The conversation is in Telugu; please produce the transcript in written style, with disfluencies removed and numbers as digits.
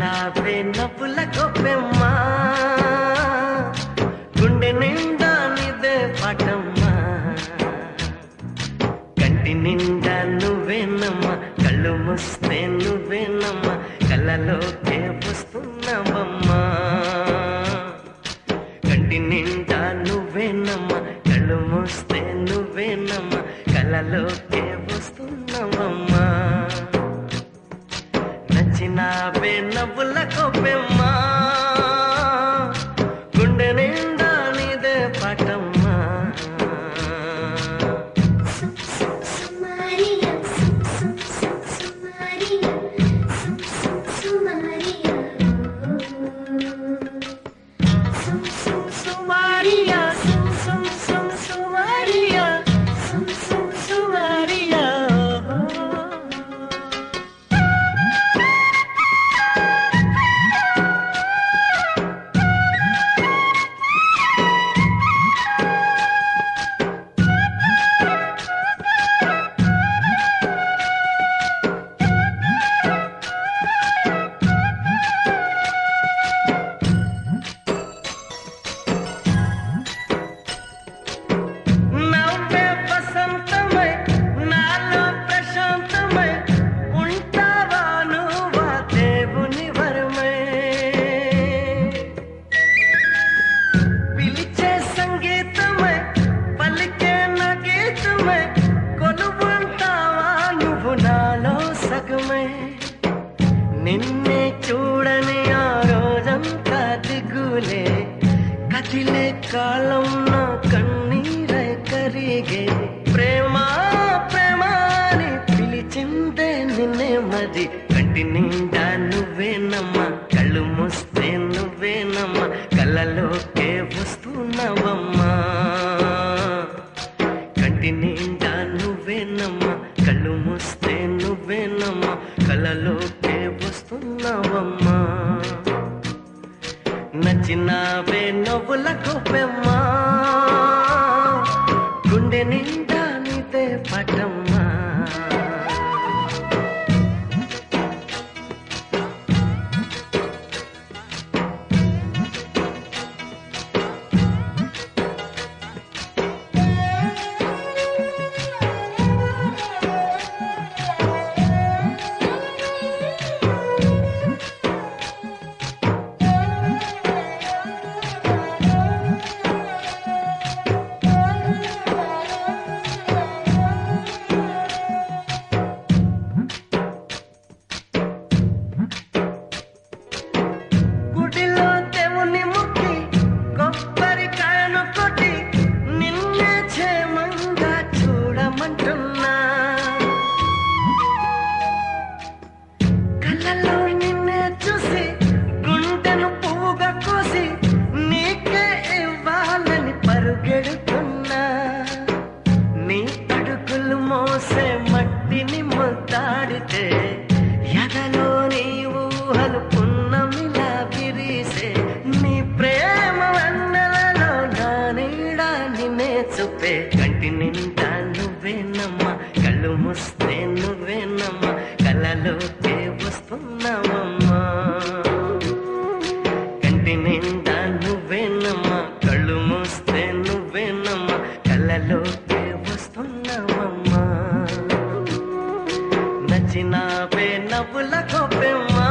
నచ్చినావే నవ్వుల గొప్పెమ్మా, గుండె నిండా నీదే పాటమ్మా, కంటి నిండా నువ్వేనమ్మా, కళ్ళు మూస్తే నువ్వేనమ్మా, కళ్ళలోకే వస్తున్నావమ్మా, కంటి నిండా నువ్వేనమ్మా, కళ్ళు మూస్తే నువ్వేనమ్మా, కళ్ళలోకే వస్తున్నావమ్మా. నచ్చినావే నవ్వుల గొప్పెమ్మా, గుండె నిండా నీదే పాటమ్మా. నిన్నే చూడని ఆ రోజంతా దిగులే, కదిలే కాలం నా కన్నీరై కరిగే, ప్రేమ ప్రేమ అని పిలిచిందే నిన్నే మరి, కంటి నిండా నువ్వేనమ్మా, కళ్ళు మూస్తే నువ్వేనమ్మా, కళ్ళలోకే వస్తున్నావమ్మా, కంటి నిండా నువ్వేనమ్మా, కళ్ళు మూస్తే నువ్వేనమ్మా, కళ్ళలోకే వస్తున్నావమ్మా. నచ్చినావే నవ్వుల గొప్పెమ్మా, గుండె నిండా నీదే పాటమ్మా. నీ అడుగులు మోసే మట్టిని ముద్దాడితే, ఎదలో నీ ఊహలు పున్నమిలా విరిసే, నీ ప్రేమ వెన్నెలలో నా నీడ నిన్నే చూపే, కంటి నిండా నువ్వేనమ్మా, కళ్ళు మూస్తే నువ్వేనమ్మా, కళ్ళలోకే వస్తున్నావమ్మా, కంటి నిండా నువ్వేనమ్మా, కళ్ళు మూస్తే నువ్వేనమ్మా, కళ్ళలోకే వస్తున్నావమ్మా. నచ్చినావే నవ్వుల గొప్పెమ్మా.